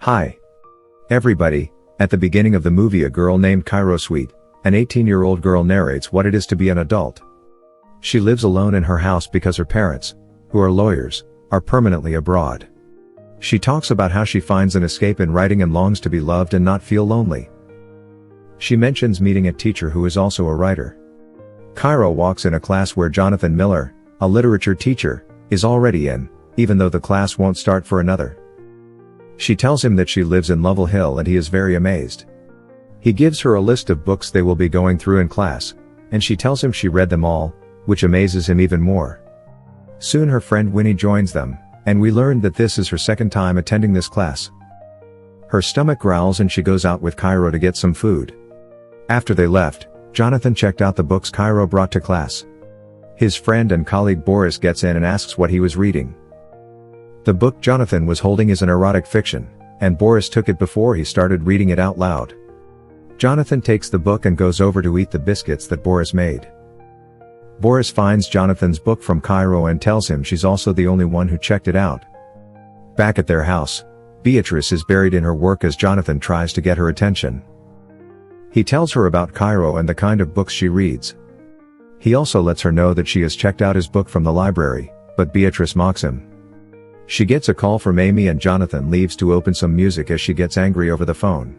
Hi. Everybody. At the beginning of the movie, a girl named Cairo Sweet, an 18-year-old girl, narrates what it is to be an adult. She lives alone in her house because her parents, who are lawyers, are permanently abroad. She talks about how she finds an escape in writing and longs to be loved and not feel lonely. She mentions meeting a teacher who is also a writer. Cairo walks in a class where Jonathan Miller, a literature teacher, is already in, even though the class won't start for another. She tells him that she lives in Lovell Hill and he is very amazed. He gives her a list of books they will be going through in class, and she tells him she read them all, which amazes him even more. Soon her friend Winnie joins them, and we learn that this is her second time attending this class. Her stomach growls and she goes out with Cairo to get some food. After they left, Jonathan checked out the books Cairo brought to class. His friend and colleague Boris gets in and asks what he was reading. The book Jonathan was holding is an erotic fiction, and Boris took it before he started reading it out loud. Jonathan takes the book and goes over to eat the biscuits that Boris made. Boris finds Jonathan's book from Cairo and tells him she's also the only one who checked it out. Back at their house, Beatrice is buried in her work as Jonathan tries to get her attention. He tells her about Cairo and the kind of books she reads. He also lets her know that she has checked out his book from the library, but Beatrice mocks him. She gets a call from Amy and Jonathan leaves to open some music as she gets angry over the phone.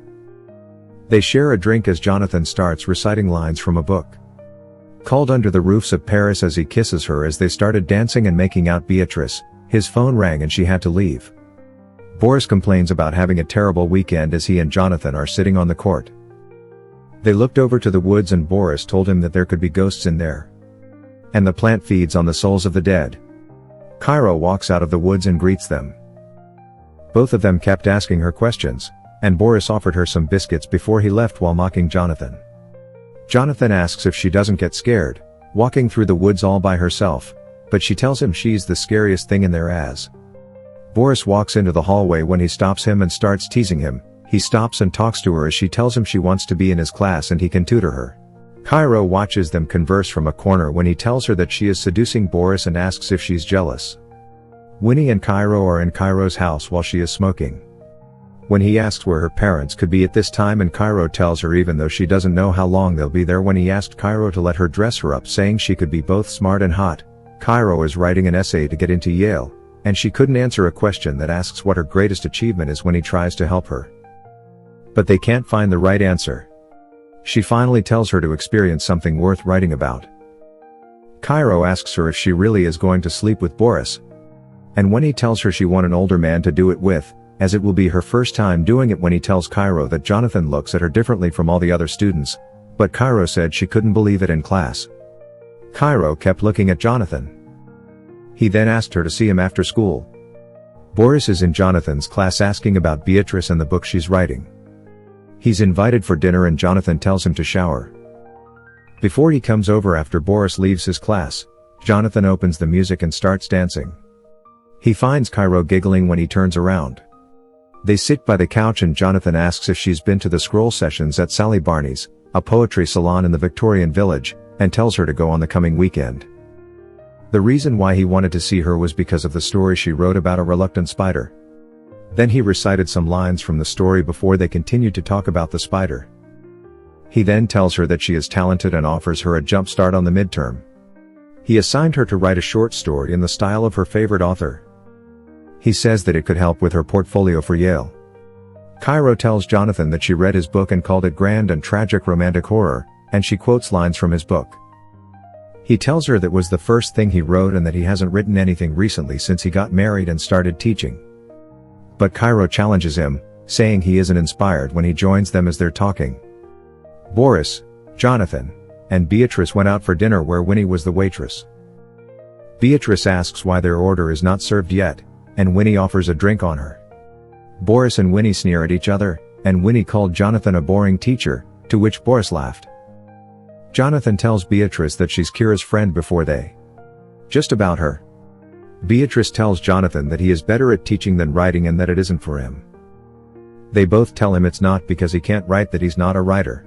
They share a drink as Jonathan starts reciting lines from a book called Under the Roofs of Paris as he kisses her. As they started dancing and making out, Beatrice, his phone rang and she had to leave. Boris complains about having a terrible weekend as he and Jonathan are sitting on the court. They looked over to the woods and Boris told him that there could be ghosts in there. And the plant feeds on the souls of the dead. Cairo walks out of the woods and greets them. Both of them kept asking her questions, and Boris offered her some biscuits before he left while mocking Jonathan. Jonathan asks if she doesn't get scared, walking through the woods all by herself, but she tells him she's the scariest thing in there as. Boris walks into the hallway when he stops him and starts teasing him. He stops and talks to her as she tells him she wants to be in his class and he can tutor her. Cairo watches them converse from a corner when he tells her that she is seducing Boris and asks if she's jealous. Winnie and Cairo are in Cairo's house while she is smoking. When he asks where her parents could be at this time, and Cairo tells her even though she doesn't know how long they'll be there. When he asked Cairo to let her dress her up, saying she could be both smart and hot. Cairo is writing an essay to get into Yale, and she couldn't answer a question that asks what her greatest achievement is when he tries to help her. But they can't find the right answer. She finally tells her to experience something worth writing about. Cairo asks her if she really is going to sleep with Boris. And when he tells her she wants an older man to do it with, as it will be her first time doing it. When he tells Cairo that Jonathan looks at her differently from all the other students, but Cairo said she couldn't believe it in class. Cairo kept looking at Jonathan. He then asked her to see him after school. Boris is in Jonathan's class asking about Beatrice and the book she's writing. He's invited for dinner and Jonathan tells him to shower before he comes over. After Boris leaves his class, Jonathan opens the music and starts dancing. He finds Cairo giggling when he turns around. They sit by the couch and Jonathan asks if she's been to the scroll sessions at Sally Barney's, a poetry salon in the Victorian Village, and tells her to go on the coming weekend. The reason why he wanted to see her was because of the story she wrote about a reluctant spider. Then he recited some lines from the story before they continued to talk about the spider. He then tells her that she is talented and offers her a jump start on the midterm. He assigned her to write a short story in the style of her favorite author. He says that it could help with her portfolio for Yale. Cairo tells Jonathan that she read his book and called it grand and tragic romantic horror, and she quotes lines from his book. He tells her that was the first thing he wrote and that he hasn't written anything recently since he got married and started teaching. But Cairo challenges him, saying he isn't inspired when he joins them as they're talking. Boris, Jonathan, and Beatrice went out for dinner where Winnie was the waitress. Beatrice asks why their order is not served yet, and Winnie offers a drink on her. Boris and Winnie sneer at each other, and Winnie called Jonathan a boring teacher, to which Boris laughed. Jonathan tells Beatrice that she's Kira's friend before they just about her. Beatrice tells Jonathan that he is better at teaching than writing and that it isn't for him. They both tell him it's not because he can't write that he's not a writer.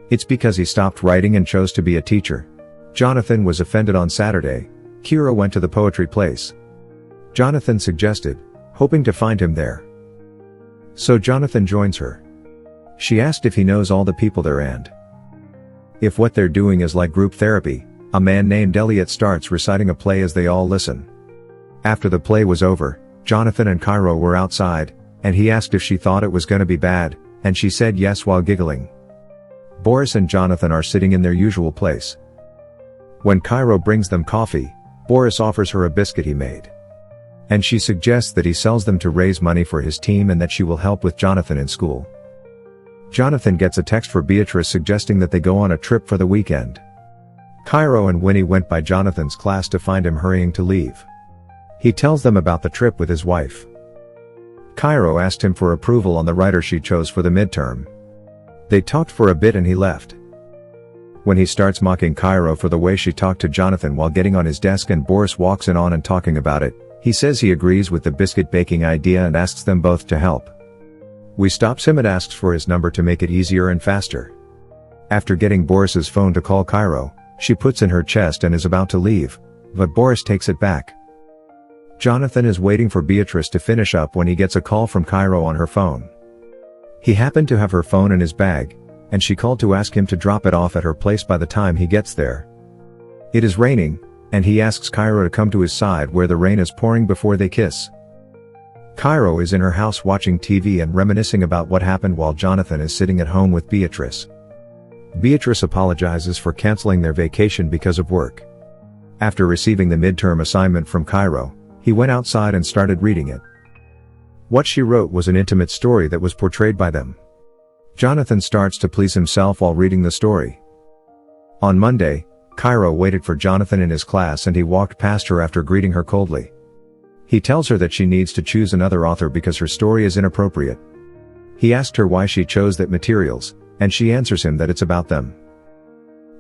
It's because he stopped writing and chose to be a teacher. Jonathan was offended. On Saturday, Kira went to the poetry place. Jonathan suggested, hoping to find him there. So Jonathan joins her. She asked if he knows all the people there and if what they're doing is like group therapy. A man named Elliot starts reciting a play as they all listen. After the play was over, Jonathan and Cairo were outside, and he asked if she thought it was gonna be bad, and she said yes while giggling. Boris and Jonathan are sitting in their usual place. When Cairo brings them coffee, Boris offers her a biscuit he made. And she suggests that he sells them to raise money for his team and that she will help with Jonathan in school. Jonathan gets a text for Beatrice suggesting that they go on a trip for the weekend. Cairo and Winnie went by Jonathan's class to find him hurrying to leave. He tells them about the trip with his wife. Cairo asked him for approval on the writer she chose for the midterm. They talked for a bit and he left. When he starts mocking Cairo for the way she talked to Jonathan while getting on his desk and Boris walks in on and talking about it, he says he agrees with the biscuit baking idea and asks them both to help. We stops him and asks for his number to make it easier and faster. After getting Boris's phone to call Cairo, she puts in her chest and is about to leave, but Boris takes it back. Jonathan is waiting for Beatrice to finish up when he gets a call from Cairo on her phone. He happened to have her phone in his bag, and she called to ask him to drop it off at her place by the time he gets there. It is raining, and he asks Cairo to come to his side where the rain is pouring before they kiss. Cairo is in her house watching TV and reminiscing about what happened while Jonathan is sitting at home with Beatrice. Beatrice apologizes for canceling their vacation because of work. After receiving the midterm assignment from Cairo, he went outside and started reading it. What she wrote was an intimate story that was portrayed by them. Jonathan starts to please himself while reading the story. On Monday, Cairo waited for Jonathan in his class and he walked past her after greeting her coldly. He tells her that she needs to choose another author because her story is inappropriate. He asked her why she chose that materials, and she answers him that it's about them.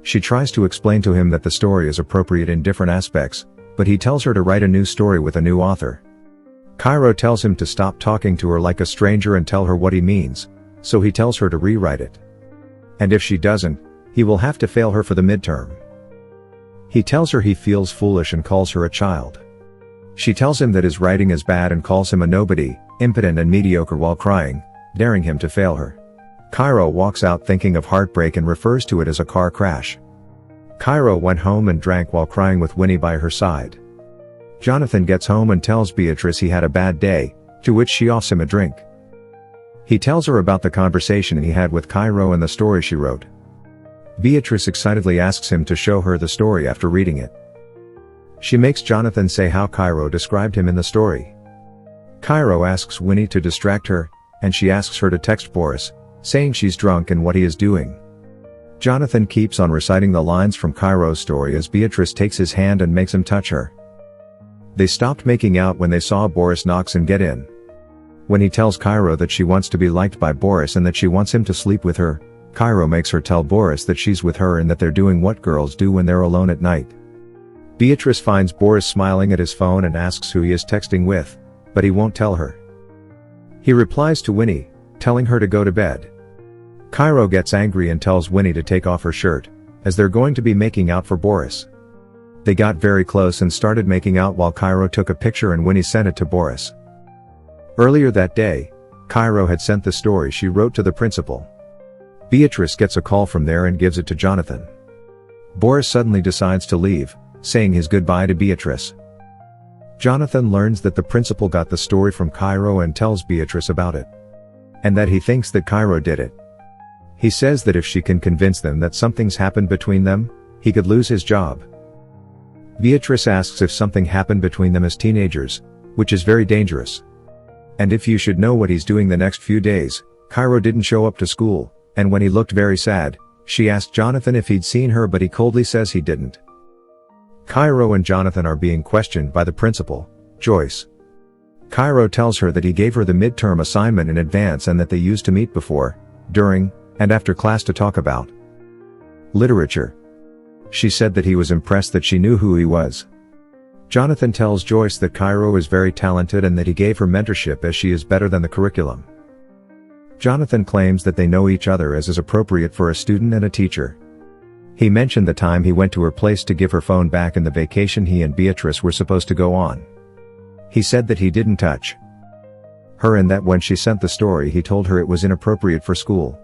She tries to explain to him that the story is appropriate in different aspects, but he tells her to write a new story with a new author. Cairo tells him to stop talking to her like a stranger and tell her what he means, so he tells her to rewrite it. And if she doesn't, he will have to fail her for the midterm. He tells her he feels foolish and calls her a child. She tells him that his writing is bad and calls him a nobody, impotent and mediocre while crying, daring him to fail her. Cairo walks out thinking of heartbreak and refers to it as a car crash. Cairo went home and drank while crying with Winnie by her side. Jonathan gets home and tells Beatrice he had a bad day, to which she offers him a drink. He tells her about the conversation he had with Cairo and the story she wrote. Beatrice excitedly asks him to show her the story after reading it. She makes Jonathan say how Cairo described him in the story. Cairo asks Winnie to distract her, and she asks her to text Boris, saying she's drunk and what he is doing. Jonathan keeps on reciting the lines from Cairo's story as Beatrice takes his hand and makes him touch her. They stopped making out when they saw Boris knocks and get in. When he tells Cairo that she wants to be liked by Boris and that she wants him to sleep with her, Cairo makes her tell Boris that she's with her and that they're doing what girls do when they're alone at night. Beatrice finds Boris smiling at his phone and asks who he is texting with, but he won't tell her. He replies to Winnie, telling her to go to bed. Cairo gets angry and tells Winnie to take off her shirt, as they're going to be making out for Boris. They got very close and started making out while Cairo took a picture and Winnie sent it to Boris. Earlier that day, Cairo had sent the story she wrote to the principal. Beatrice gets a call from there and gives it to Jonathan. Boris suddenly decides to leave, saying his goodbye to Beatrice. Jonathan learns that the principal got the story from Cairo and tells Beatrice about it. And that he thinks that Cairo did it. He says that if she can convince them that something's happened between them, he could lose his job. Beatrice asks if something happened between them as teenagers, which is very dangerous. And if you should know what he's doing the next few days. Cairo didn't show up to school, and when he looked very sad, she asked Jonathan if he'd seen her but he coldly says he didn't. Cairo and Jonathan are being questioned by the principal, Joyce. Cairo tells her that he gave her the midterm assignment in advance and that they used to meet before, during, and after class to talk about literature. She said that he was impressed that she knew who he was. Jonathan tells Joyce that Cairo is very talented and that he gave her mentorship as she is better than the curriculum. Jonathan claims that they know each other as is appropriate for a student and a teacher. He mentioned the time he went to her place to give her phone back and the vacation he and Beatrice were supposed to go on. He said that he didn't touch her and that when she sent the story he told her it was inappropriate for school.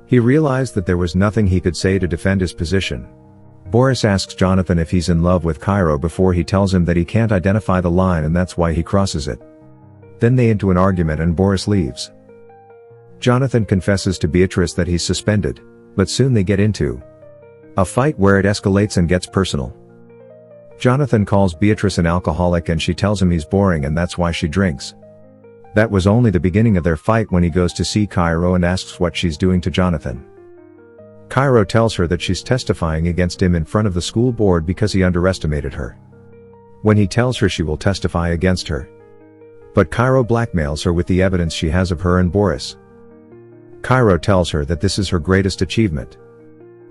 He realized that there was nothing he could say to defend his position. Boris asks Jonathan if he's in love with Cairo before he tells him that he can't identify the line and that's why he crosses it. Then they into an argument and Boris leaves. Jonathan confesses to Beatrice that he's suspended, but soon they get into a fight where it escalates and gets personal. Jonathan calls Beatrice an alcoholic and she tells him he's boring and that's why she drinks. That was only the beginning of their fight when he goes to see Cairo and asks what she's doing to Jonathan. Cairo tells her that she's testifying against him in front of the school board because he underestimated her. When he tells her she will testify against her. But Cairo blackmails her with the evidence she has of her and Boris. Cairo tells her that this is her greatest achievement.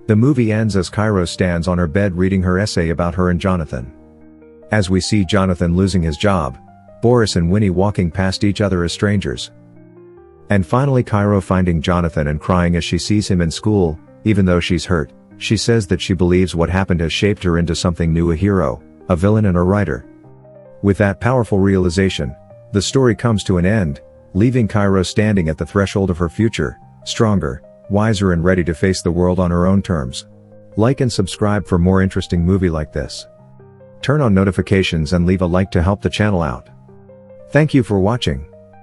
The movie ends as Cairo stands on her bed reading her essay about her and Jonathan. As we see Jonathan losing his job, Boris and Winnie walking past each other as strangers. And finally Cairo finding Jonathan and crying as she sees him in school, even though she's hurt, she says that she believes what happened has shaped her into something new, a hero, a villain and a writer. With that powerful realization, the story comes to an end, leaving Cairo standing at the threshold of her future, stronger, wiser and ready to face the world on her own terms. Like and subscribe for more interesting movie like this. Turn on notifications and leave a like to help the channel out. Thank you for watching.